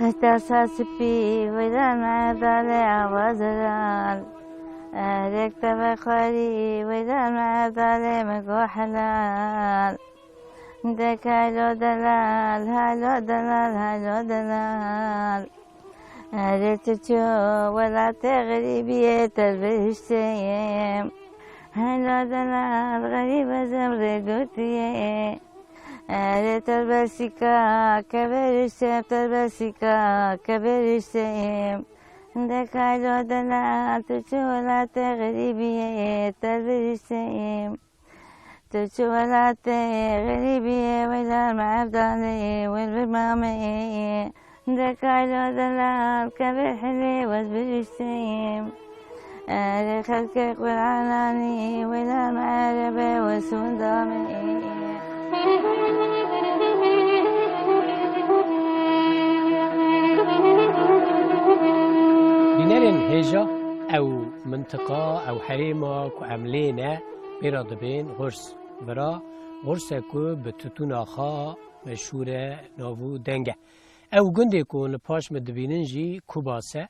حتى ساسبي وإذا ما ضل عوازلال أهلك تبخري وإذا ما ضل مكو حلال دك هلو دلال هلو دلال هلو دلال أهلك تشوف ولا تغربي تلبشتي هلا دلال غريبة زمري دوتي أهل تلبسيكا كبرشتم تلبسيكا كبرشتم عندك هلو دلال تشولا تغريبية تلبشتم تشولا تغريبية ولا المعبدالي والبرمامي عندك هلو دلال كبرحلي والبرشتم أهل خلقك والعناني ولا المعربة والسندامي بنرن هجا أو منطقة أو حريمة كعملينا براد بين غرس برا غرسة كو بتتونا خا مشهورة نافو دنگه أو جندي كون باش مدبيننجي كوباسة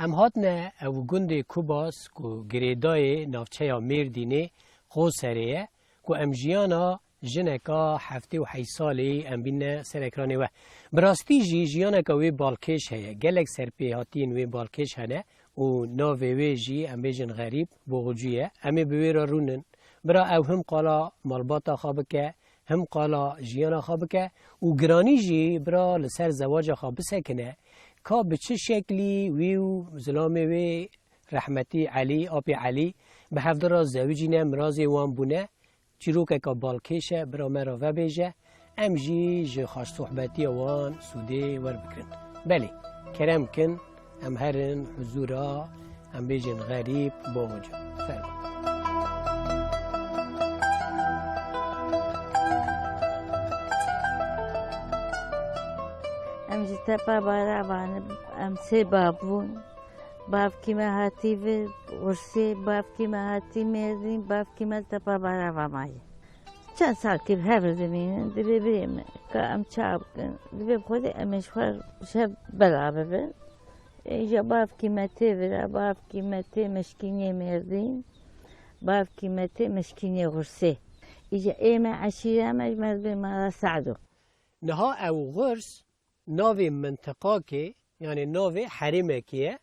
ام هاتنا او گند کوباس کو گریدای نافچه مردینه خو سریه کو ام جیانا جنکا هفته و 8 سالی ام بین سر اکرانه و براستی جیانا وی بالکش هیا گلک سرپی هاتین وی بالکش هنه و ناوی وی جی ام بیجن غریب بوغجویه امی بویرا رونن برا او هم قالا مالباتا خوابکه هم قالا جیانا خوابکه و گرانی جی برا لسر زواج خوابسه کنه که به چه شکلی ویو زلامه وی رحمتی علی آبی علی به هفته زوجینه مرازی وان بونه چیروکه که بالکشه برا مرا و بیجه امجی جه خاش صحبتی وان سوده ور بکرن بله کرم کن ام هرن حضورا ام بیجن غریب با وجه فرمان تبا بارابان ام سه بابون باب کی مهاتی و ورسی باب کی مهاتی میردیم باب کی مال تبا بارابا مای چند سال که به هر زمین دبی بریم که ام چاب کن دبی خود امش خور شب بلعبه بر ایجا باب کی مته و باب کی مته مشکینی میردیم باب کی مته مشکینی ورسی ایجا ایم عشیره مجمع بما سعدو نها او غرس ناوی منطقه که یعنی ناوی حریمه که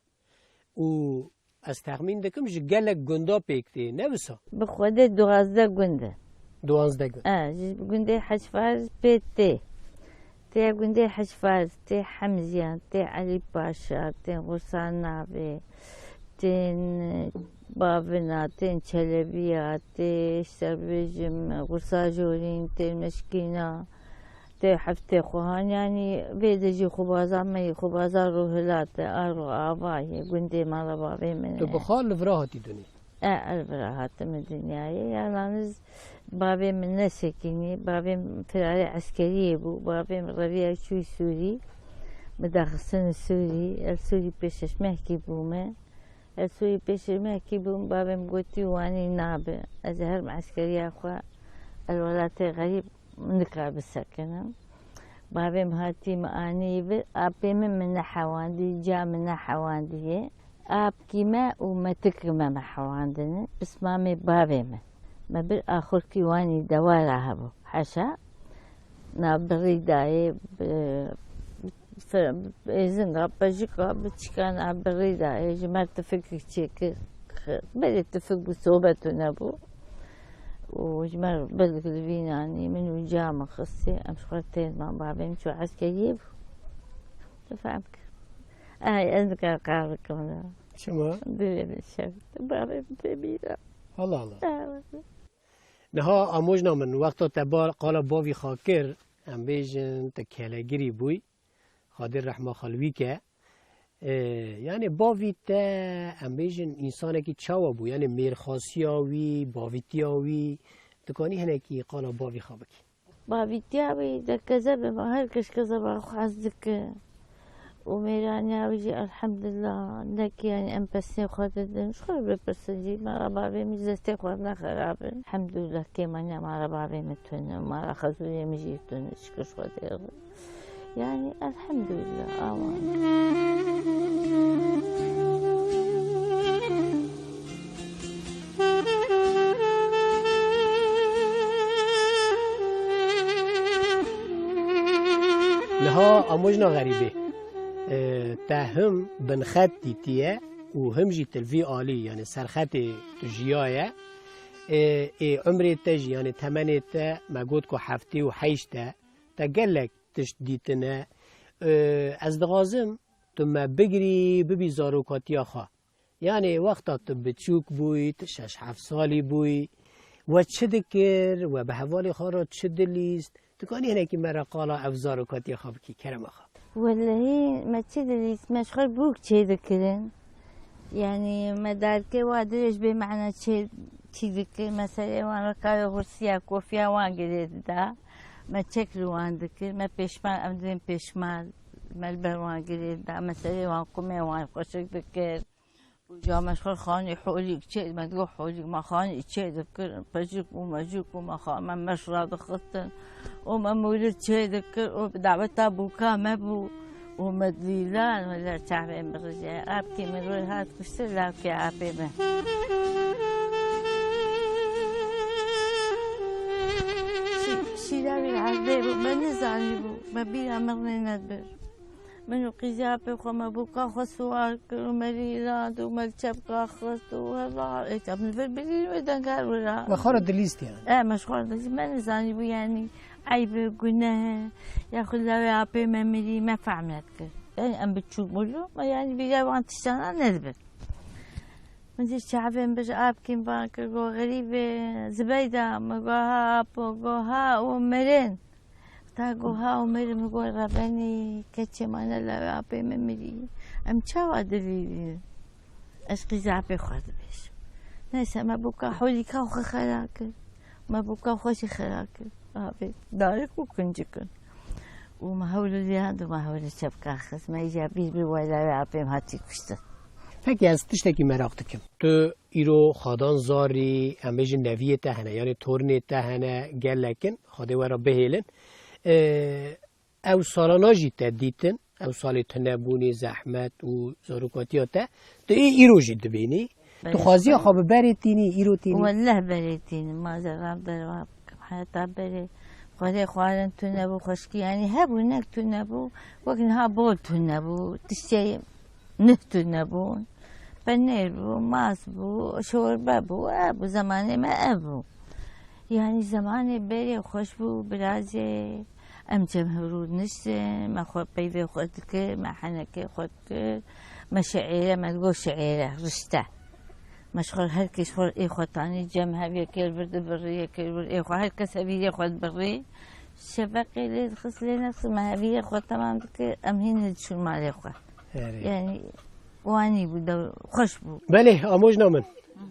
و از تخمین دکم جگلک گندا پیکتی نه بسا به خود 12 گنده 12 گنده گنده حجفاز به تی گنده حجفاز تی حمزیان تی علی پاشا تی غرسان ناوی تی باونا تی چلبیا تی شربیجم غرسا جورین تی مشکینا تی حفته خوهان یعنی بیدجی خوبازا می خوبازا روحلات آرو آوایی گنده مالا بابی منه تو بخار لفراهاتی دونی؟ الفراهات من دنیایی یعنی بابی من نسکنی بابی فراری عسکری بو بابی ربیع شوی سوری مداخلسن سوری السوری پیشش محکی بومه السوری پیشش محکی بوم بابی مگوتی وانی نابه از هرم عسکری اخوا الولات غریب نكرة بالسكنة بابي مهاتي ماني ابي من حواندي جا من حواندي اب كيما وما تكرم مع حواندنا بس مامي بابي ما بالاخر كيواني دوالة هبو حشا نابري داي زنقا بجيكا بتشكان عبري داي جمعت فكر تشيك بدأت تفك بصوبته نبو وجمال بلغ الفيناني من وجامة خصي أمشخرتين مع بابي مشو عسكري تفهمك أذكر قارك ولا شما؟ دليل الشفت بابي ببيرا الله نها أموجنا من وقت تبار قال باوي خاكر أم بيجن تكالجري بوي خادر رحمة خلويكه یعنی باویت ام بیشن انسان کی چاوا بو یعنی میرخاسیاوی باویتیاوی دکانی هنه کی قالا باوی خوابکی باویتیاوی در کذب ما هر کش کذب خازدک و میرانیاوی الحمدلله نکی یعنی ام پسنی خودت شخور بپرسنجی ما باوی میزستی خود نخرابه الحمدلله که من ما باوی متونه ما خزوی میجیتونه شکر خودت يعني الحمد لله آمان. لها اموجنا غريبه تهم بن خط تیه و هم جی تلوی عالی یعنی سرخط تجیایه عمر تجی یعنی تمنه تا مگود کو هفته و حیشته تا گلک تشدیدنه از دغازم تو ما بگری ببی زاروکاتی خواه یعنی وقتا تو بچوک بوی شش هفت سالی بوی و چه دکر و به حوال خارا چه دلیست تکانی هنه که مرا قالا افزار و کاتی خواب کی کرم خواب والله ما تدريس مشغول بوك شي ذكرن يعني ما دارك وادريش بمعنى شي ذكر مثلا وانا كايو غرسيا كوفيا وان قريت دا ما تشكل وان ذكر ما بيشمال امدين بيشمال ما البر وان قريت دا مثلا وان قمي وان خوشك ذكر وجا مشغول خاني حوليك شي ما تقول حوليك ما خاني شي ذكر بجيك ومجيك وما خان ما مشراد خطن وما مولد شي ذكر ودعوتها بوكا ما بو ومدليلان ولا تعبين بالرجال ابكي من وين هاد كسر لك يا عبيبه شي داوي العذاب ما نزعني بو ما بيها مرني ندبر منو قيزابي وخما بوكا خسوار ومريلات وملتشبكا خس وهذا ايش ابن البلبلين ودن قال ولا وخارج دلیست يعني مشغول دلیست ما نزعني بو يعني عيب قلناها ياخذ له يا عبي ما مري ما فهمت يعني ام بتشوف بقوله ما يعني بيجا وان تشتغل ندبر من الشعبين بش ابكي بانك غريبه زبيده مقاها بوقها ومرين تاقوها ومرين مقول رباني كتش ما انا لا يا عبي ما مري ام تشاو دليل اشقي زعبي خذ بيش ناس ما بوكا حولي كاوخ خلاك ما بوكا خوش خلاك أبي دارك وكنجكن وما هو اللي عنده ما هو اللي شبكة خس ما يجي بيبي ولا يعبي هاتي كشته فکر از تشتکی مراق دکم تو ایرو خادان زاری امج نویه تهنه یعنی تورنه تهنه گلکن خاده ورا بهیلن او سالانا جیتا دیتن او سال تنبونی زحمت و زاروکاتی تا تو ایرو جید بینی تو خوازی خواب بریتینی ایرو تینی والله بریتینی ما زرام درواب حياة بري خالي خوالن تنبو خشكي يعني هبو نك تنبو وكن هابول تنبو تشتي نه تنبون بنير بو ماس بو شوربه بو ابو زماني ما ابو يعني زماني بري خوش بو برازي ام جمهورود نشتن ما خود بيبي خودك ما حنكي خودك ما شعيره ما تقول شعيره رشته مشغول هالكي شغل إخوة تاني جمها بيكيل برد بري يكيل برد إخوة هالكس أبي ياخد بري شبكة اللي تخص لنا ما أبي ياخد تمام ذيك أمهين هدشوا مع الإخوة يعني واني بدو خشبو بله آموزنا من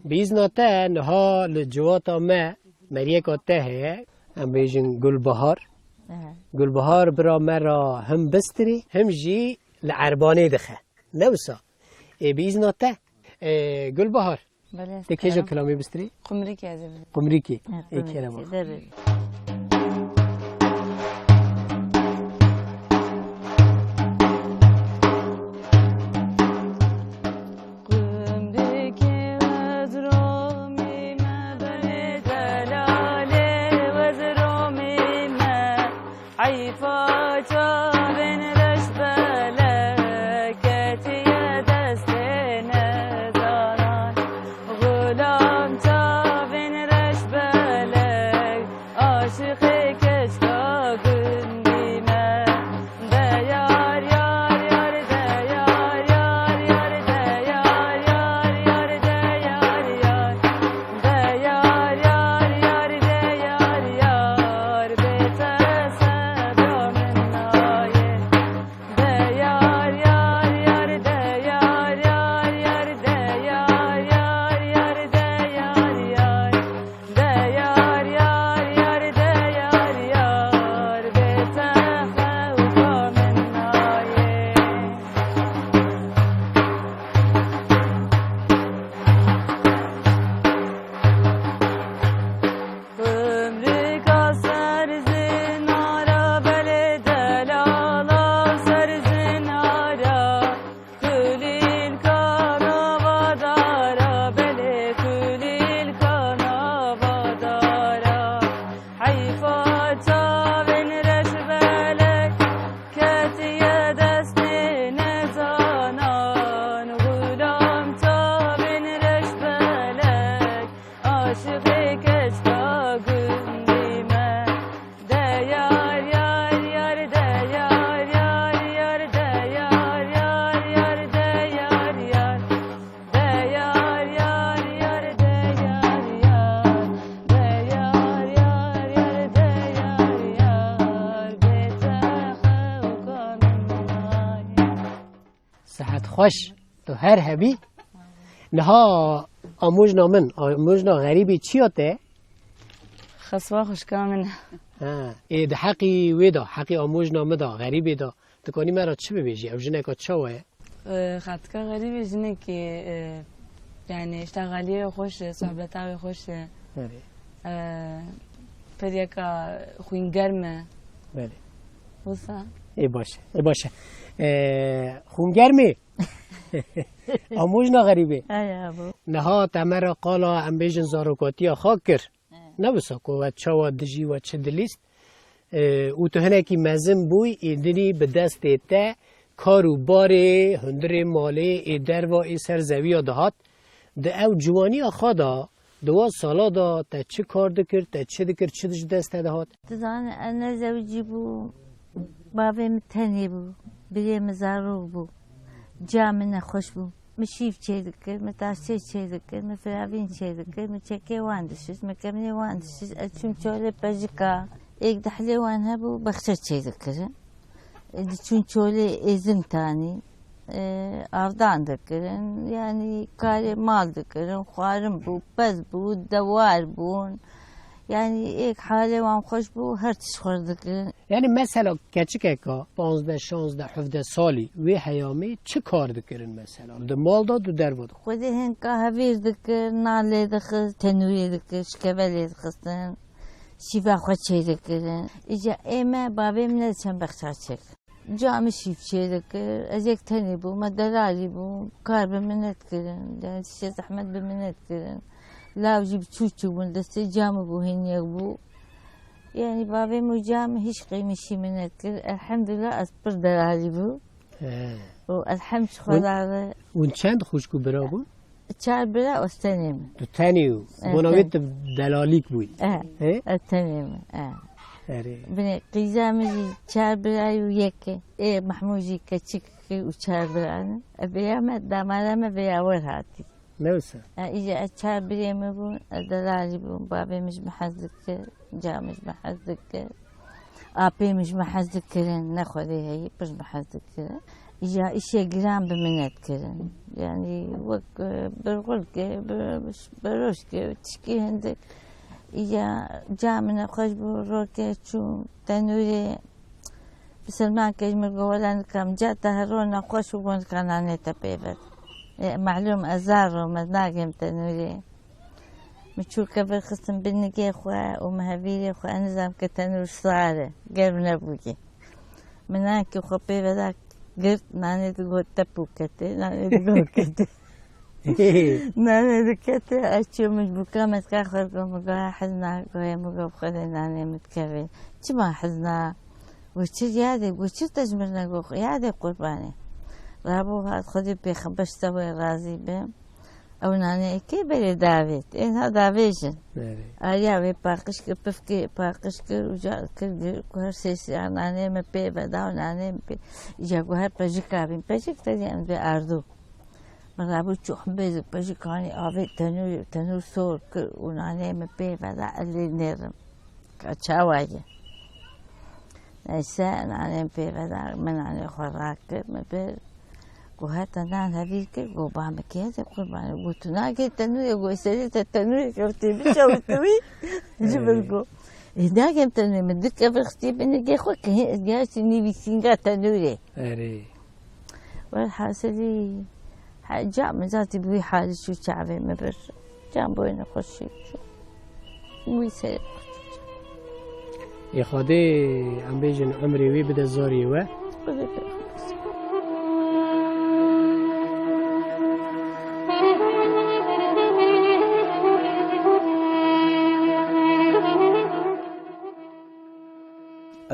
بإذن تا نها لجواتا ما مريكا تاه هم بيجن گل بهار برا مرا هم بستري هم جي لعرباني دخه نوسا بإذن تا گل بهار تكيجا كلامي بستري قمريكي هذا قمريكي اي كلام صحت خوش تو هر هبی نها آموزنا من آموزنا غریبی چیاته خصوصا خوش کامنه ده حقی ویدا حقی آموزنا مدا غریبی دا تکانی مرا چه ببیجی او جنه که چاوه خاطر غریبی جنه که يعني اشتغالية خوش صحبتاوي خوش فريقا خوين قرمة بله وصا ای باشه خون گرمی آموزنا غریبه اي ابو نها تمر قالا ام بیجن زاروکاتی خاکر نبسا کو و چاوا دجی و چه دلیست او تو هنکی مزم بوی ایدنی به دست ایتا کارو باره هندر ماله ایدر و ای سرزوی دهات ده او جوانی خدا دو سالا دا تا چه کار دکر تا چه دکر چه دست دهات تزان انا زوجي بو بابي متهني بو بري مزاروق بو جامنا خوش بو مشيف چه دکر متاسي چه دکر مفراوين چه دکر مچكي واندشش مكمني واندشش اچم چوله بجكا ايك دحلي وانها بو بخشة چه دکر چون چوله ازم تاني avdan dikkirin, yani kare mal dikkirin, خوارم بو بز بو دوار بون yani ek hale vam خوش بو هر چیز خوردکن یعنی مثلا کچک که 15 16 17 سالی و حیامی چه کار دکرن مثلا ده مال داد در بود خود هن kahve دکر ناله دکر تنوری دکر شکبلی دکستن شیفا خود چه دکرن ایجا ایمه بابیم ندشن بخشار چک جامع شیفچه دکر از یک تنی بو مدرالی بو کار بمنت کرن yani شیخ زحمت بمنت کرن لاوجی بچوچو بون دسته جامع بو هنیک بو yani babam o cami hiç kıymışı minnet kır elhamdülillah az bir derazi bu o elhamdülillah اون چند خوشکو برا بود؟ چهار برا استنیم تو تنیو بناویت دلالیک بود استنیم بني قيزامي چهار برای و یکی محموجی کچک و چهار برای بیام دامادم بیاور هاتی نوسا ایجا چهار بریم بون دلالی بون بابی مش محذک جامش محذک آبی مش محذک کرن نخوری هی پس محذک کرن ایجا ایشی گرام بمنت کرن yani وک برقل که بروش که تشکی هندک یا جامعه خوش بود رو که چون تنوری بسلمان که میگویند کم جات هرون خوش بود کنانه تپیبد معلوم ازار و مزناقم تنوری مشو كبر خصم بالنجي خوا ومهابيلي خوا نظام كتنور صعرة قرب نبوجي مناك خبي بدك قرت ناني تقول تبوكتي ناني تقول كتي ناني دكتي أشيو مش بكرة متكاخر قوم حزنا قوي مقاب خذي ناني متكبي شو ما حزنا وشو يادي وشو تجمرنا قوخ يادي قرباني رابو هاد خذي بيخبش سوي رازي بهم او نانه کی بری داوید اینها داویجن آیا وی پاکش که پفکی پاکش که اجازه کرد که سیسی نانه مپی بداو نانه مپی جاگوه پجیکابیم پجیک تدیم به اردو مرابو چوخ بیز پجیکانی آوید تنور سور کرد و نانه مپی بدا علی نرم کچاوایه نیسه نانه مپی بدا من نانه خوراک کرد مپی وهذا نان هذيك وبعمل كذا قربان قلت ناقي تنوي وسريت التنوي كفتي بتسوي توي جبركو ناقي تنوي مدك بختي بنجي خوك جالس نبي سينغا تنوي اري والحاصلي جاء من ذاتي بوي حالي شو شعبي مبر جام بوين خشي ويسر يا خدي عم بيجن عمري وي بدا زوري و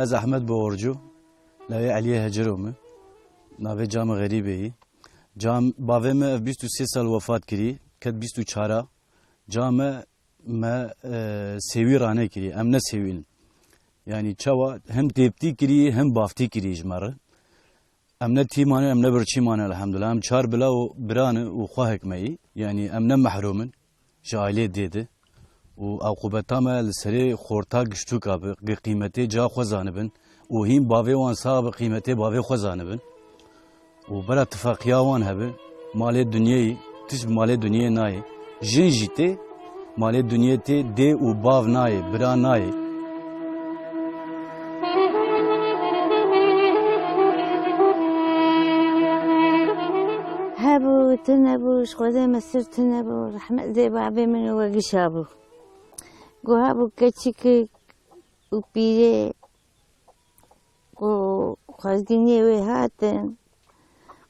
از احمد بورجو لوی علی هجرومه ناوی جام غریبه جام باوی ما 23 سال وفات کری کد 24 جام ما سوی رانه کری ام نه سویل yani çava hem tepti kiri hem bafti kiri jmar امنه تیمانه امنه برچیمانه الحمدلله ام چار بلا و برانه و خواه حکمهی yani امنه محرومن جایله دیده و عقوبتام لسری خورتا گشتو کابه قیمتی جا خو زانبن و هیم باوی وان صاحب قیمتی باوی خو زانبن وبرا اتفاقيا وان هبه مال دنیای تش مال دنیای نای جن جیته مال دنیای ته دی و باو نای برا نای هابو تنبوش خدا مسر تنبو رحمة زي بابي من وقشابو قو هابو كتشك وبيري قو خازقيني ويهاتن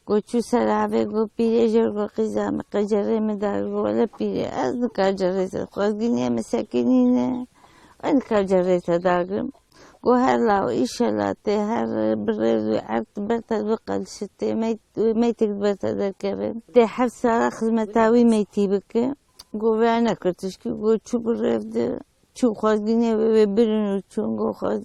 قو شو سرابي قو بيري جر قو قزام قجري مدار قو ولا بيري أزن كاجريتا خازقيني مساكينينا وين كاجريتا داقم قو هر لاو إيشالاتي هر بريد وعرت برتا بقل شتي ميتك برتا دركبن تي حف سارا خدمتاوي ميتي بك قو بانا كرتشكي قو شو بريد شو خازقيني وبرنو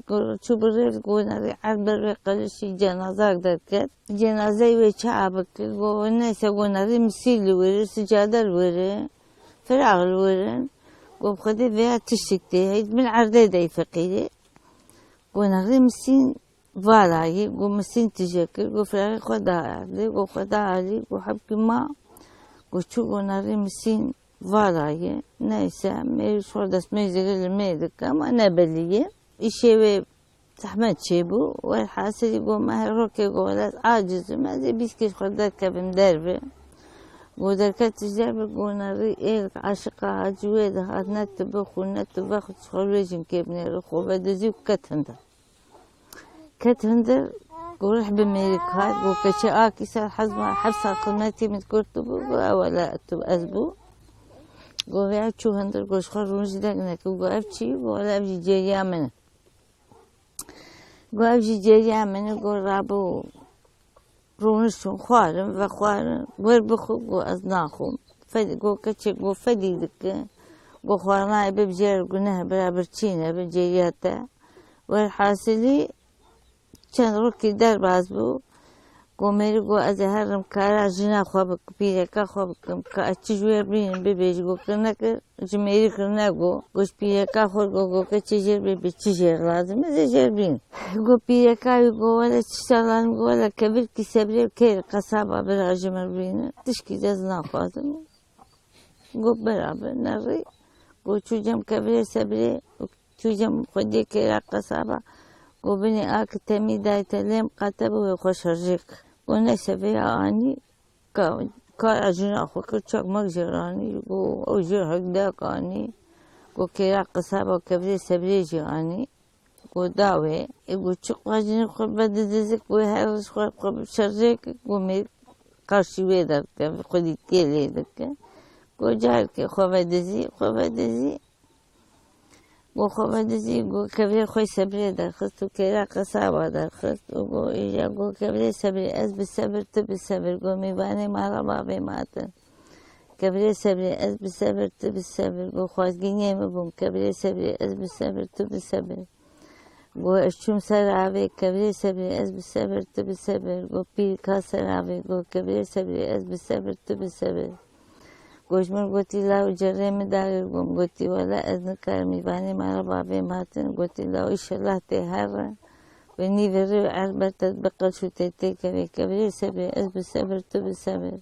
قو شو بريد قو ناري عرت بري قلشي جنازاك دركت جنازاي ويشعبك قو نايسا قو ناري مسيل وري سجادة وري فراغ الورن قو بخدي فيها تشتكتي هيد من عردي داي فقيري ونغري مسين فالاي قو مسين تجاكر قو فراغي خدا علي قو خدا علي قو حبكي ما قو شو قو نغري مسين فالاي نايسا ميري شوردس ميزيغي الميدك اما نابلية إشيوي تحمد شيبو والحاسري قو ماهي روكي قو ولاد عاجز ما زي بيسكيش خدات كابم دربي قو دركات تجربي قو نغري إيرك عاشقا عجوية دهات نتبخ ونتبخ تشخلويجن كيبني رخو بدزيو كتهندر كتهندر قو رح بميريكات قو كشي آكي سار حزمة حبسا قمتي متكرتبو قو أولا أتب أزبو قو بيعد شو هندر قو شخر رونج دقنك قو أفشي قو ولا أفجي جيريا منه قو أفجي جيريا منه قو رابو رونشون خوارم وخوارم وربخو قو أزناخو قو كشي قو فدي دك قو خوارناي ببجير قو نه برابر چينه بجيرياتا والحاصلي چند روكي در باز بو قو ميري قو أزهرم كارا جنا خوابك بيركا خوابكم كأتش جوير بين ببيج قو كرنك جميري كرنا قو بيركا خور قو كتشجر بيتشجر لازم أزجر بين قو بيركا قو ولا تشتغلان قو ولا كبير كي سبري كير قصابة برا جمر بين تشكي جزنا خوازم قو برابر نري قو شو جم كبير سبري شو جم خدي كير قصابة قو بني آك تمي داي تلم قاتب ويخوش رجيك ونسى فيها آني كار أجنا أخو كرشاك مجراني قو أوجر هكداك آني قو كيرا قصابة وكبري سبري جاني قو داوي قو شق واجني خب بدزك قو هارش خب شرجيك قو مي قرشي ويدر خدي تيلي دك قو جارك خو بدزي قو خوادزي قو كبير خوي سبري درخست وكيرا قصابة درخست وقو إيجا قو كبير سبري أز بالسبر تبالسبر قو ميباني مالا بابي ماتن كبير سبري أز بالسبر تبالسبر قو خوازقيني مبوم كبير سبري أز بالسبر تبالسبر قو أشوم سرعبي كبير سبري أز بالسبر تبالسبر قو بيركا سرعبي قو كبير سبري أز بالسبر تبالسبر گوشمر گوتی لاو جره مداری گم گوتی ولا از نکار میبانی مارا بابی ماتن گوتی لاو ایشالله تی هر و نیوری عربر تدبقل شو تیتی کبی کبری سبری از بسبر تو بسبر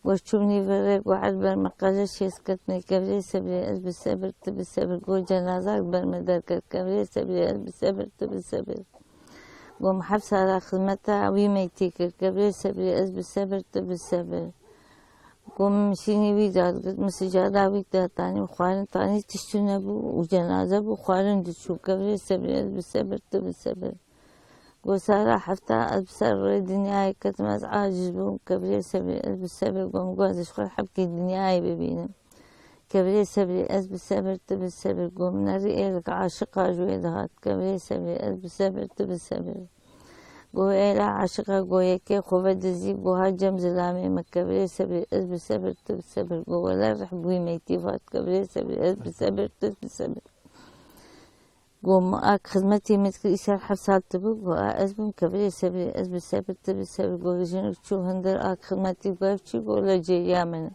گوش چوم نیوری گو عربر مقالش یسکتنی کبری سبری از بسبر تو بسبر گو جنازاک برمدار کرد کبری سبری از بسبر تو بسبر گو محبس على خدمتا وی میتی کرد کبری سبری از بسبر تو بسبر قوم مشيني ويدار مسجادة ويدار تاني وخوارن تاني تشتونه بو وجنازة بو خوارن دشو كبري سبري بالسبر بالسبر قو سارة حفتا بسر الدنيا كتماز عاجز بو كبري سبري بالسبر قوم قوازش خور حبكي الدنيا ببينم كبري سبري بالسبر بالسبر قوم نري إلك عاشقا جويدهات كبري سبري بالسبر بالسبر قو إيلا عاشقا قو يكي خوفدزي قو هاجم زلامي مكبري سبري بالسبر بالسبر قو ولا رحبوي ميتيفات كبري سبري بالسبر بالسبر قو ماك خدمتي مثل إسار حفصال تبو قو أزبم كبري سبري بالسبر بالسبر قو رجنك شو هندر آك خدمتي قوافشي قو لا جيامنا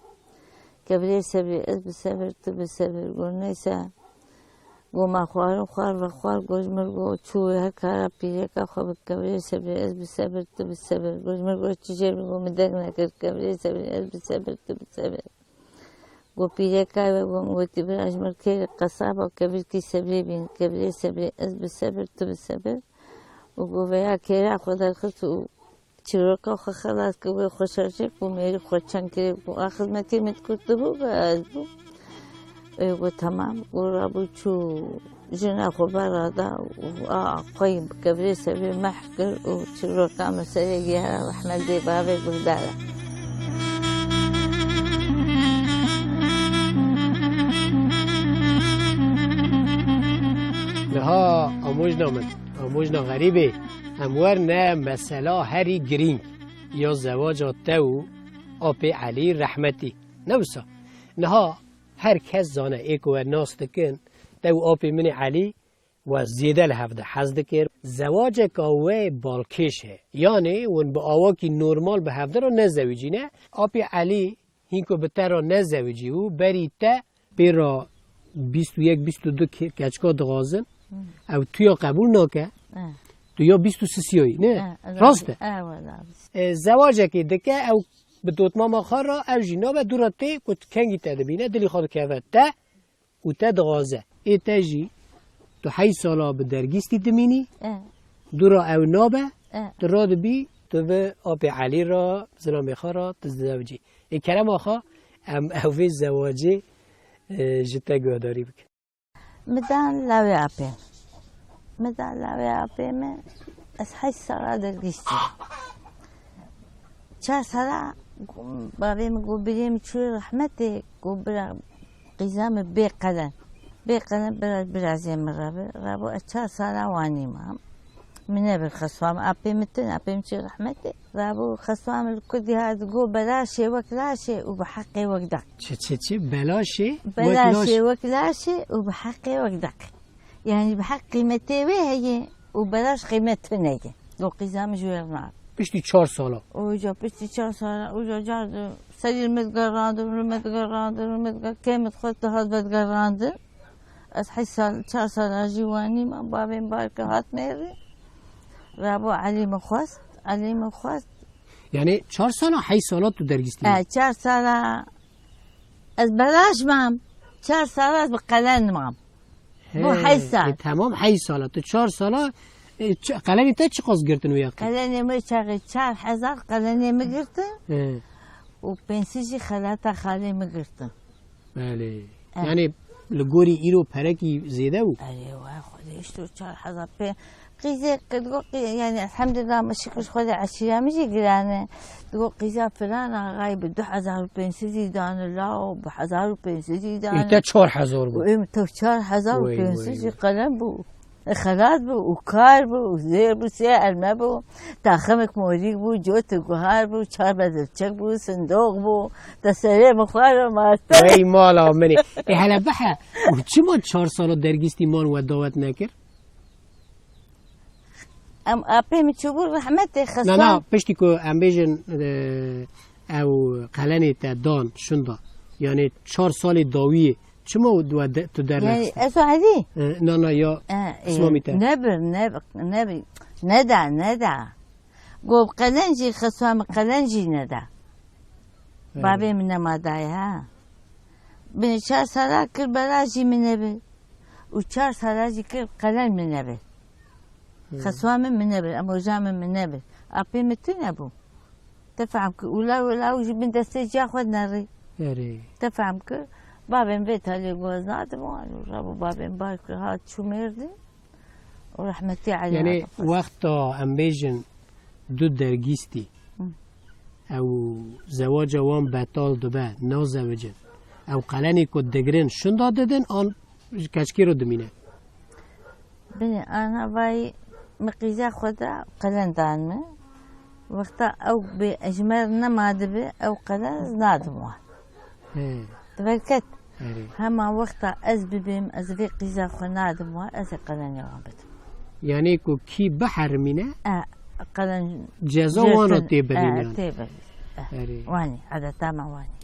كبري سبري بالسبر بالسبر قو نيسا گو ما خوار و خوار گوشمر گو چوی هر کارا پیره که خواب کبری صبر از بصبر تو بصبر گوشمر گو چیزی گو مدرک نکرد کبری صبر از بصبر تو بصبر گو پیره که گو تیبر اجمر که قصاب و کبر کی صبری بین کبری صبر از بصبر تو بصبر و گو ویا که خدا خود چیروکا خو خلاص که گو خوشش گو میری خودشان که گو خدمتی متکرد بو باز بو گو تمام گو رابو چو جنا خو برادا و قیم کبری صبر محکر و چیروکا مسئله گیاه رحمت دی بابی گرداله نها آموزنا غریبه امور نه مثلا هری گرینگ یا زواج تو آپی علی رحمتی نوسا نها هر کس زانه ایکو و ناس دکن تو آپی من علی و زیده لحفظه حز دکر زواج که بالکشه یعنی ون با آواکی نورمال به هفته رو نزویجی نه آپی علی هینکو بتر رو نزویجی و بری تا پیرا 21-22 کچکا دغازن او تویا قبول ناکه تو یا 23 نه راسته زواجه که دکه او به دوت ماما خارا او جینا و دوراته کت کنگی تدبینه دلی خود که تا و تا دغازه ای تجی تو 8 سالا به درگیستی دمینی دورا او نابه تو را دبی تو به آب علی را زنام خارا تزوجی ای کرم آخا او به زواجه جتا گواداری بکن مدان لاوی آپی من از 8 سالا درگیستی 4 سالا بابی من گو بریم چوی رحمتی گو برا قیزام بی قلن برازیم رابو از 4 سالا وانیم منه بالخصوام آپی متن آپی من چوی رحمتی رابو خصوام الكدي هاد گو بلاشي وكلاشي وبحقي وقدك چه بلاشي وكلاشي وبحقي وقدك يعني بحق قيمتي هي وبلاش قيمته نيجي لو قزام جويرنا بشتي 4 سالا وجا بشتي 4 سالا وجا جاد سرير متقراند كم تخلت هاد بتقراند از 4 سالا جواني ما بابي مبارك هات ميري رابو علي مخواست یعنی 4 سالا 8 سالا تو درگیستی 4 سالا از بلاش مام 4 سالا از بقلن مام مو 8 سال تمام 8 سالا تو 4 سالا قلنی تا چی قاز گرتن ویا قلنی ما چاقی 4000 قلنی ما گرتن و پنسیجی خلاتا خالی ما گرتن بله یعنی لگوری ایرو پرکی زیده بود ايوه خودش تو 4000 قيزة تقول يعني الحمد لله ماشي كل خذ عشرة مشي قلنا تقول قيزة فلانة غايب 2000 بنسيدي دان الله وب1000 بنسيدي دان إنت 4000 بو إنت 4000 بنسيدي قلم بو خلات بو وكار بو وزير بو سيال ما بو تاخمك موريك بو جوت القهار بو 4 بدلتشك بو صندوق بو تسليم خالو ما ای مالا منی هلا بحه و چی ما 4 سالا درگیستی مان و دعوت نکر ام اپی میچوبور رحمت خسته نه پشتی که ام بیجن او قلنی تا دان شنده یعنی 4 سال داویه چما تو در یعنی اسو عادی نه یا اسمو میته نبر ندا گو قلنجی خسوام قلنجی ندا بابی من ما دایا بین 4 سالا کر بلاجی منبه و 4 سالا کر قلن منبه خسوام من نبل أموجام من نبل أبي متين أبو تفهمك ولا وجي من دستي خود نري تفهمك بابين بيت هالي جوزنات مو رابو بابين بارك هات شو مردي ورحمتي عليه يعني وقت أمبيجن دو درجيستي أو زواج وان بطال دبا نازوجن أو قلني كود دقرين شن دادن آن كشكيرو دمينه بني أنا باي مقيزة خدا قلن دانمه وقتا او بأجمر نمادبه او قلن نادموه تفكت هما وقتا از ببیم از في قيزة خو نادموه از قلن يوابد يعني كو كي بحر منه قلن جزا وانا تيبرين تيبر واني هذا تاما واني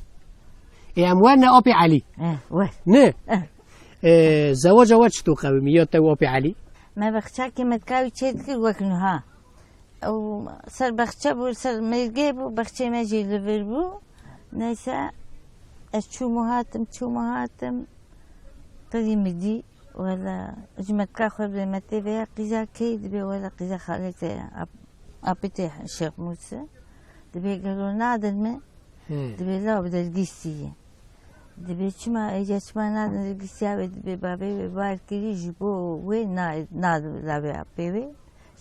يا اموانا أبي علي وين نه زواج أول شتو قوي يا توابي علي ما بخشا كما تكاوي تشيدك وكنها او سر بخشا بو سر ملقي بو بخشا ما جي لفر بو نيسا اشو مهاتم تدي مدي ولا جمت كاخر بلمتي بها قيزا كيد بي ولا قيزا خالتي ابيتي الشيخ موسى دبي قالوا نادر ما دبي لا بدا القيسية دبي شما اجا شما نادر القيسية دبي بابي باركي جبو وين نادر لا بابي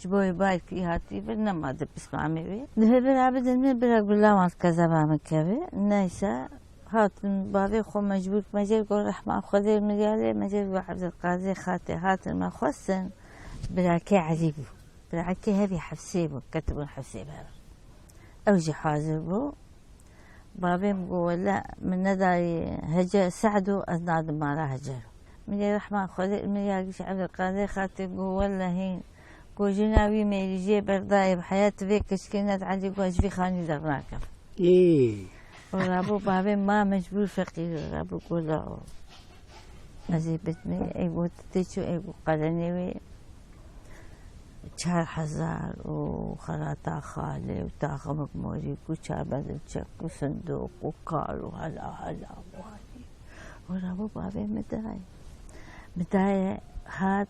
جبو باركي هاتي برنما دبس معمي دبي برابد من برا لا ما كذا بعمل كذا نايسا هات بابي خو مجبور مجال قول رحمة خذي المجال مجال واحد القاضي خاتي هات ما خصن براكي عجيبو براكي هذي حفسيبو كتبوا حفسيب هذا أوجي حاضر بابي بقول لا من نداري هجر سعدوا أزناد ما راح هجر من رحمة خذي المجال عبد القاضي خاتي بقول لا هين جناوي ميرجي برداي بحياة فيك كشكينات عندي قوش في خاني درناكم إيه ورابو بابي ما مجبور فقير رابو قولا ازي بتمي ايقو تتشو ايقو قرنيوي 4000 وخلاطة خالي وتاخا مقموري وشار بدل شك وصندوق وكار وهلا وهادي ورابو بابي مداي هاد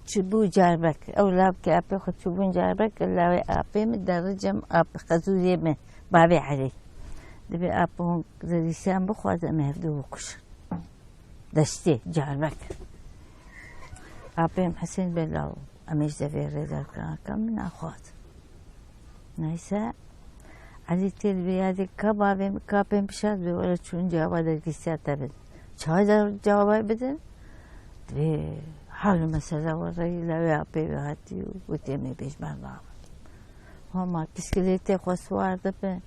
تشبو جاربك او لابك ابي خد تشبون جاربك لا ابي مدرجم اب خزوزي من بابي علي دبي ابون زيشان بخواد ما يفدو كش دشتي جاربك ابي حسين بلاو امش زفير رضا كم من اخوات نايسا علي تلبي هذه كبابي بشاد ولا شون جواب القصه تبد شهاده جواب بدن دبي حال مسألة وري لا يعبي بهاتي وتيمي بيش بعضها هما بسكليتي خسوار دبي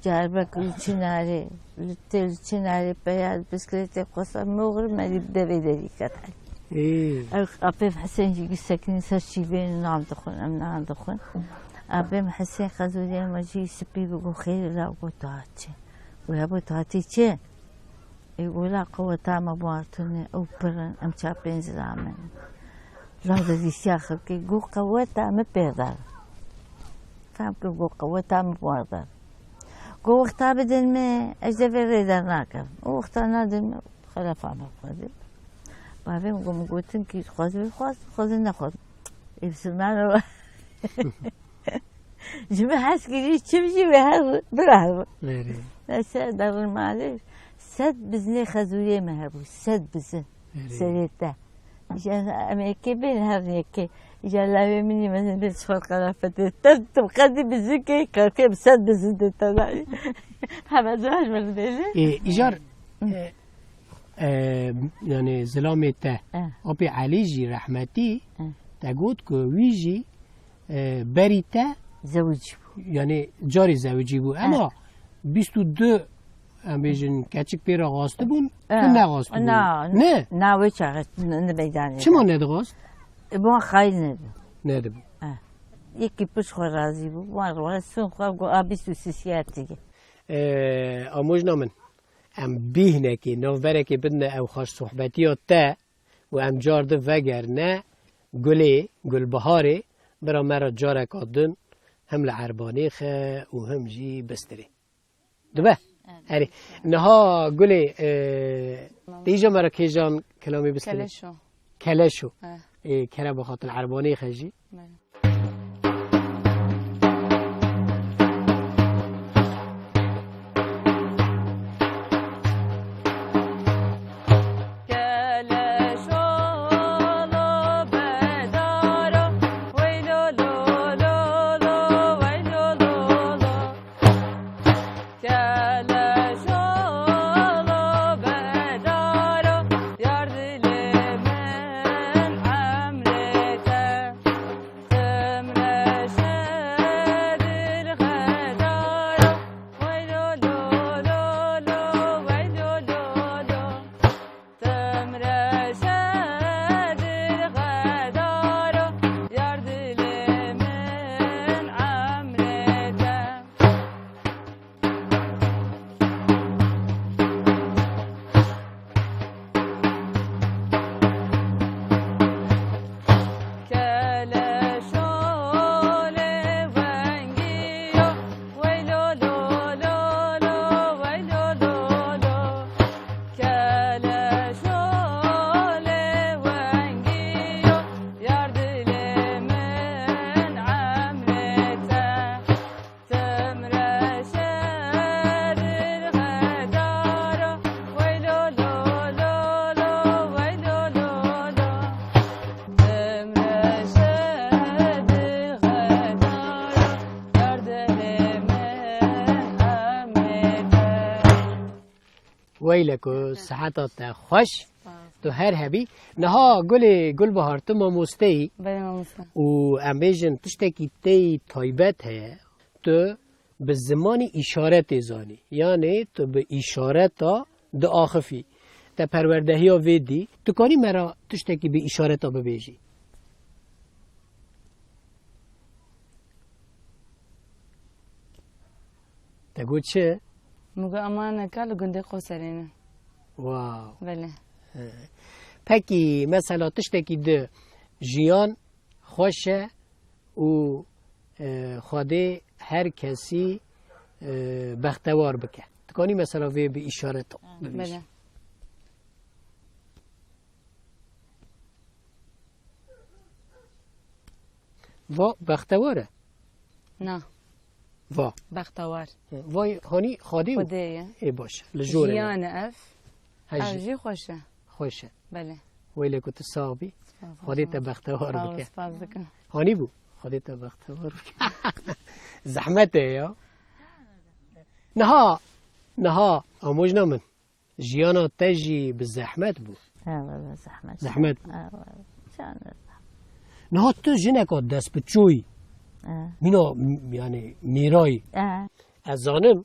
جاربك لتشناري لتشناري بياد بسكليتي خسوار مغرب ما يبدأ بيدري كتحل إيه أبي حسين جي ساكن ساشي بين نعم دخل أم نعم دخل أبي حسين خذولي ما جي سبي بقول خير لا قطعتي ويابو تعطيتي يقول لا قوة تامة بوارتوني أو برن أم شابين زلامن لا ذي شاخر كي يقول قوة تامة بيضار فهم كي يقول قوة تامة بوارتار قول وقتا بدل ما أجدبي ريدار ناكر وقتا نادم خلاف عمل خذي بابي مقوم قوتن كي خذي ناخذ يبسل معنا جمع حسكي تمشي بهذا بالعربة أشياء دار المعلش سد بزني خزوية مهبو سد بزن سريتا جان أمريكي بين هرنيكي جان لا مني مثلا بتشفر قرافة تب قدي بزكي كركي بسد بزن تطلعي محمد زواج مرديلي إيجار يعني زلامي تا أبي عليجي رحمتي تقول كويجي بريتا زوجي يعني جاري زوجي بو أما 22 ام بیشن کچک پیرا غاسته بون نه غاسته بون نه وچه نبیدانی چما ندغاست؟ بون خیلی نده بون یکی پش خور رازی بود بون روان سون خواه گو آبی سوسیسیات دیگه آموز نامن ام بیهنه که نوبره که بدنه او خاش صحبتیات تا و ام جارده وگر نه گل بهاره برا مرا جارک آدن هم لعربانه خه و هم جی بستره دبه هری نها گلی دیجا مرا کیجان کلامی بستره کلشو کره بخاطر عربانه خجی ویلکو صحتات خوش تو هر هبی نها گل بهارت ما مستی بله ماموستا و ام بیجن تشتکی تی تایبت هست تو به زمان اشارت زانی یعنی تو به اشارت د آخفی تا پروردهی ها ویدی تو کاری مرا تشتکی به اشارت ها ببیجی تقول چه؟ مگه امان کل گنده قوسرینه واو بله پکی مثلا تشتکی ده جیان خوشه و خواده هر کسی بختوار بکه تکانی مثلا وی به اشارت بله و بختواره نه و بختوار وای هانی خواده و خدایه ای باشه لجوره جیان اف هجی اجی خوشه خوشه بله ویلی که تصابی خواده تا بختوار بکه سپاس دکن هانی بو خواده تا بختوار بکه زحمته یا نها آموز نامن جیانا تجی بالزحمت بو والله زحمة زحمت بو شان نها تو جنك دست بچوي مینا یعنی میرای از آنم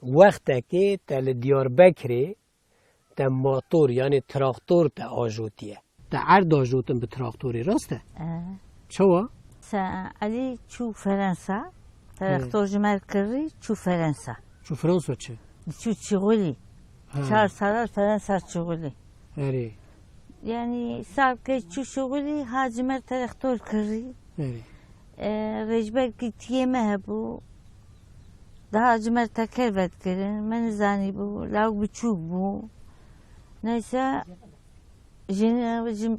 وقتی که تل دیار بکری تا موتور یعنی تراکتور تا آجوتیه تا عرض آجوتن به تراکتوری راسته چوا؟ علی چو فرنسا تراکتور جمال کردی چو فرنسا چو فرانسا چه؟ چو شغلی 4 سال فرنسا شغلی اری يعني صار كي تشو شغلي هاجمر ترختور كري رجبر كي مهبو ده هاجمر تكربت كرن من زاني بو لاو بتشوك بو نيسا جن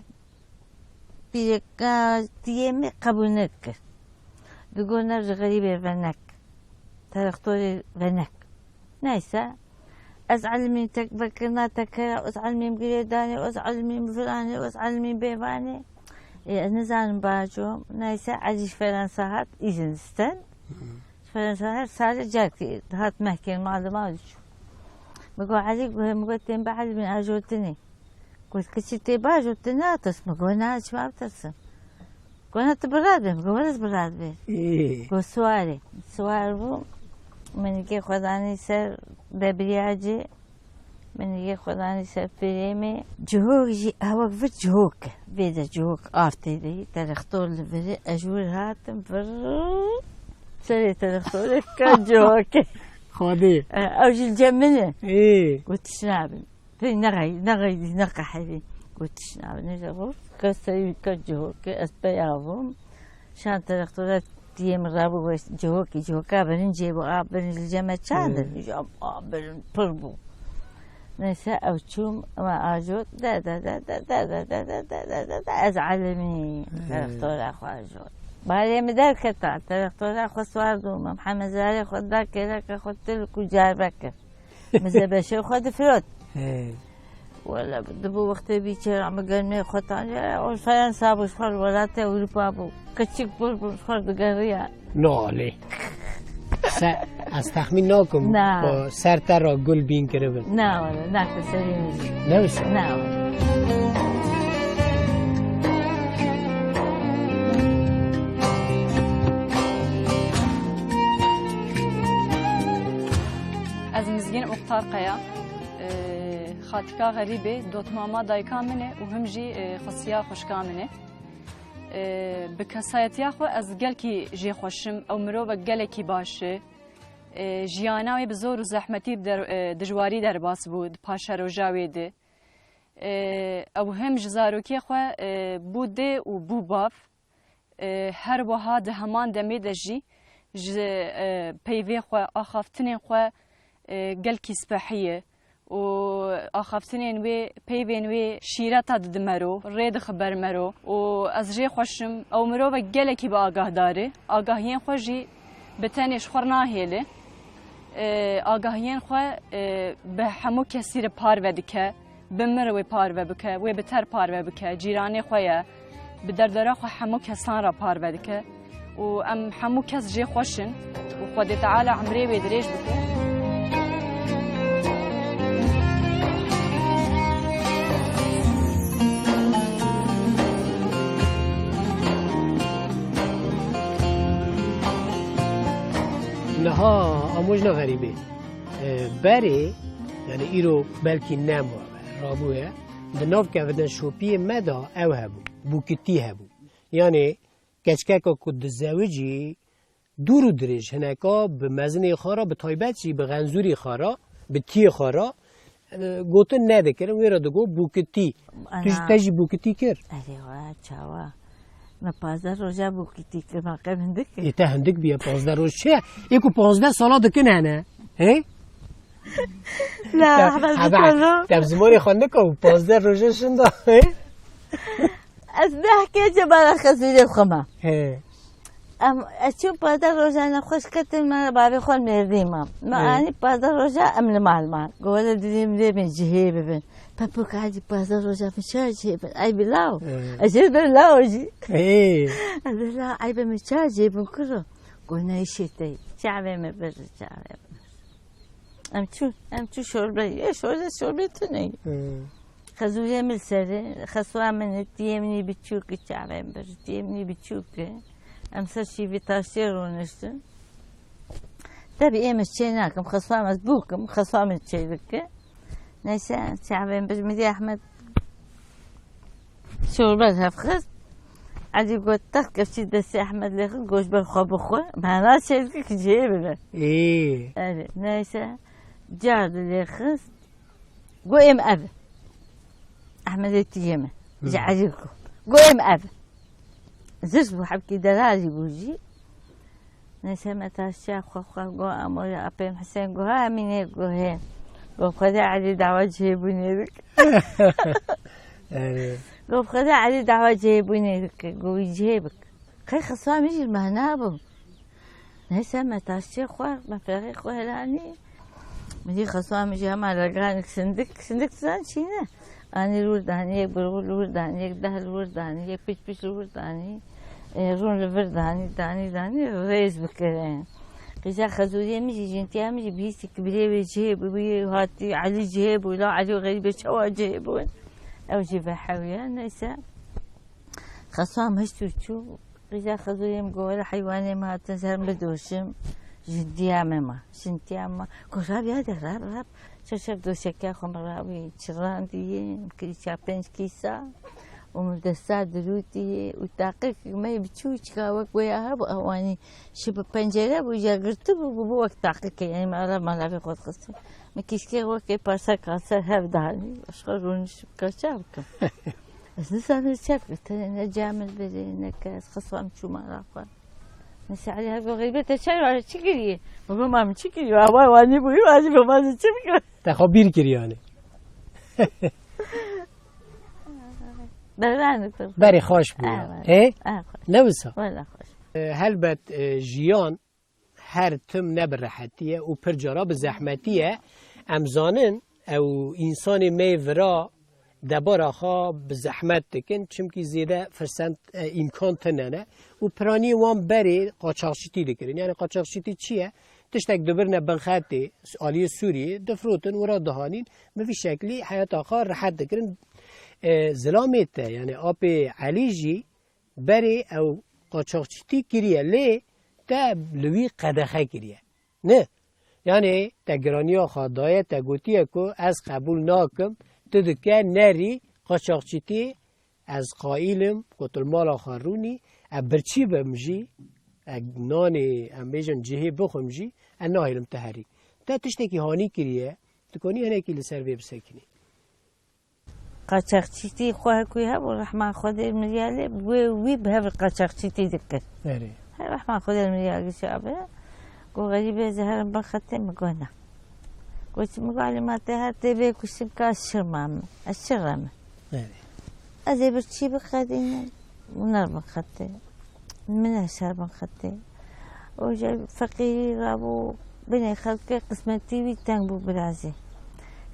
بيركا تيمي قبول نكر بيقول نرجع غريبة فنك ترختور فنك نيسا أزعل من تكبرنا تكرا أزعل من قريداني أزعل من فلاني أزعل من بيفاني نزعل باجو نايسا عجيش فرنسا هات إيجنستان فرنسا هات صار جاكي هات محكي المعلومات بقول عليك بقول تنبع من أجوتني قلت كشتي باجوتني أتسمع قول ناش ما بترسم قول هات براد بقول ورز براد بيه قول سؤال بو من يجي خداني سر دبرياجي من يجي خداني سر فريمي جهوك جي هواك في جهوك بيدا جهوك آفتي دي ترختور لفري أجور هاتم فر سري ترختور كجهوك خادي أوجي الجمنة ايه قلت شنابن في نقى حبي قلت شنابن نجابو كسري كجهوك أسبيعهم شان ترختورات ديم رابو جهوكا برنجي بو برنج الجمع شادر جاب برن بربو نسا او تشوم ما اجود دا دا دا دا دا دا دا دا دا دا دا ازعل مني ترختور اخو اجود بعدين مدار كتا ترختور اخو سواردو محمد زاري خد ذاك خدت لك وجاربك مزبشه خد فروت ولا بدبو وقت بيشر عم قال خطان والفرنسا بو شخر ولا تا اوروبا بو كتشك بو شخر دغريا نالي از تخمین ناکم با سرتر را گل بین کربن نه ولا ناك سرين نوش نه از مزگین اختار قیا خاتکا غریبه دوت ماما دایکا منه و هم جی خصیا خوشکا منه به کسایتیا خو از گل کی جی خوشم او مرو و گل کی باشه جیاناوی به زور و زحمتی در دجواری در باس بود پاشا روجاوی ده او هم جزاروکی خو بوده و بو باف هر وها ده همان دمی ده جی پیوی خو آخافتنین خو گل کی سپاحیه و آخافتنین وی پیوین وی شیرتا دمرو رید خبر مرو و از جی خوشم او مرو و گل کی با آگاه داره آگاهین خوشی بتنیش خورنا هیله آگاهین خو به همو کسی پار ودکه بمر و پار وبکه و بتر پار وبکه جیرانی خویا به دردرا خو همو کسان را پار ودکه و ام همو کس جی خوشن و خود تعالی عمری و دریج بکه نها آموز نه غریبه بره یعنی ایرو بلکی نمو رابوه دناف که ودن شوپی مدا او هبو بوکتی هبو یعنی کچکا کد زوجی دورو درش هنکا به مزنی خارا به تایبتی به غنزوری خارا به تی خارا گوته نده کرم ویرا دگو بوکتی توش تجی بوکتی کر ایوه چاوا ما 15 روزه بوکتی کر ما قبل هندک ایتا هندک بیا 15 روز چه یکو 15 سالا دکنه نه هی لا احمد بتقول تب زمانی خانده که 15 روزه شنده از نحكي جبال خزيري خما هی اشوف بعد الرجاء انا خوش كتل ما بابي خون مرديما ما اني بعد الرجاء امن المال قول ديم من جهيب بن بابو قاعد بعد الرجاء في شاجيب اي بلاو اجيب بلاو اجي هی لا اي بمشاجيب كله قلنا يشتي شعبي ما بر شعبي امشو شوربه ايه شوربه تني خزوية من سري خسوا من تيمني بتشوك شعبي بر تيمني بتشوك امسا شي في تاشير ونشتن تبي ايه مشيناكم خصوا مسبوكم خصوا من تشيبك نيسا شعبين بس مدي احمد شوربة هفخس عادي قلت تخكف شي دسي احمد ليخ قوش بالخوب اخوة معنا شيبك جيبنا ای نيسا جارد ليخس قويم اب احمد التيمة جعجلكم قويم اب زرت بحبكي دلالي بوجي نسمت الشيخ خوخا قو أمور أبيم حسين قو ها مين قو هين قو خذا علي دعوة جيبوني ذك قو خذا علي دعوة جيبوني ذك قو يجيبك خي خصام يجي المهنابو نسمت الشيخ خوخ ما فريق خوهلاني مجي خصام يجي هم على رجانك سندك تزان شينا أنا الورد هنيك برغول الورد هنيك ده الورد هنيك بيش الورد هنيك رون الورد داني رئيس بكرين قيسا خزوريا مجي جنتيا مجي بيسي كبيرة بيجيب وهاتي علي جيب ولا علي غريبة شوا جيبون أو جيب حاوية نيسا خصام هشتو قيسا خزوريا مقولة حيواني ما تنزل بدوشم جنتيا ما كوشاب يادي راب شاف دو شكا خمراوي شران دي كيسا بنش كيسا ومدسات دروتي وتاقيك ما يبتشوش كاوك وياها بأواني شبه بنجرة ويجا قرتب وبوك تاقيك يعني ما لا في خود خصو ما كيسكي وكي بارسا كاسر هاف داني أشغلونش بكاشابكم بس نسامي شافك تاني جامل بدي نكاس خصوام شو ما راقا نسي عليها غريبة تشاي ولا تشكري ما من تشكري واني بوي واني بما تشكري تخبیر کریانه بری خوش بود هی نوسا هلبت جیان هر تم نبر راحتیه و پر جرا به زحمتیه امزانن او انسان میورا دبار آخا به زحمت دکن چمکی زیده فرسنت امکان تننه و پرانی وان بری قاچاقشتی دکرین یعنی قاچاقشتی چیه؟ تشتك دبرنا بنخاتي آلية سورية دفروتن ورا دهانين ما في شكلي حياة آخر راحت دكرن زلامته يعني آبي عليجي بري أو قاچاقچتي كريه ليه تا لوي قدخه كريه نه يعني تگرانيا خدايا تگوتيه كو از قبول ناكم تدكه نري قاچاقچتي از قائلم قتل مال آخروني برچي بمجي نانی امیجن جهه بخوم جی نهایلم تحریک تا تشتکی هانی کریه تکونی هنه کی لسر وی بسکنی قاچاقچیتی خواه کوی ها و رحمه خود المریاله وی به هر قاچاقچیتی دکه بله رحمه خود المریاله شعبه گو غریبه زهرم بخته مگونه گوش مگالی ما ته تبه کشم کاش شرمام اشرم بله از برچی بخدین ونر بخته من أشهر من خدي وجا فقير أبو بني خلقي قسمتي ويتانبو برازي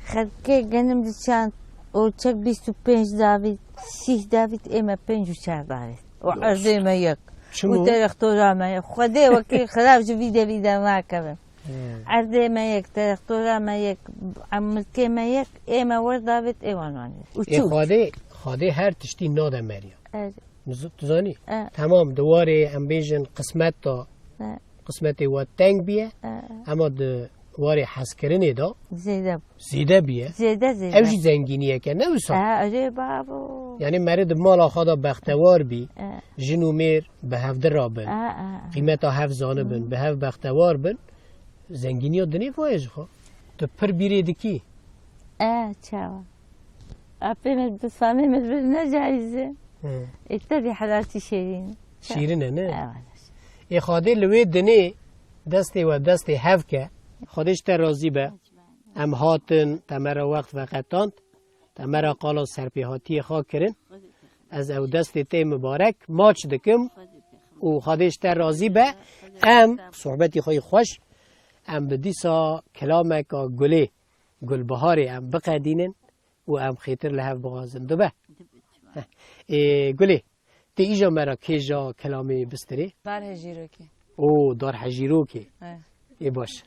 خلقي جنم دشان وشك بيستو بينج دافيد سيش دافيد إما بينج وشار دارت وعرضي ما يك وتاريخ طورا ما يك خدي وكي خلاف جفيدة ما كمان عرضي ما يك تاريخ طورا ما يك عملتي ما يك إما ورد دافيد إيوانواني خاده هر تشتی ناده مریم تزانی تمام دواره امبیجن قسمت تا قسمت و تنگ بیه اما د واری حس کرنه دا زیده بیه زیده اوشی زنگینیه که نه وسا آره بابا یعنی مرد مال خدا بختوار بی جنو میر به هفده را بن قیمتا هف زانه بن به هف بختوار بن زنگینی ها دنی فایج خو تو پر بیره دکی چاوا اپیمت بصاممت برنا جایزه اتبی حالاتي شیرینه نه ای خاده لوی دنی دستی و دستی هف که خودش تا راضی به ام هاتن تمرا وقت و قطاند تمرا قالا سرپیهاتی خواه کرن از او دست تی مبارک ماچ دکم و خودش تا راضی به ام صحبتی خوی خوش ام بدیسا کلامک گلی گل بهاری ام بقدینن و ام خیتر لحف بغازن دو به گلی تی ایجا مرا کیجا کلامی بستری؟ بر هجیرو که او دار حجیرو که ای باش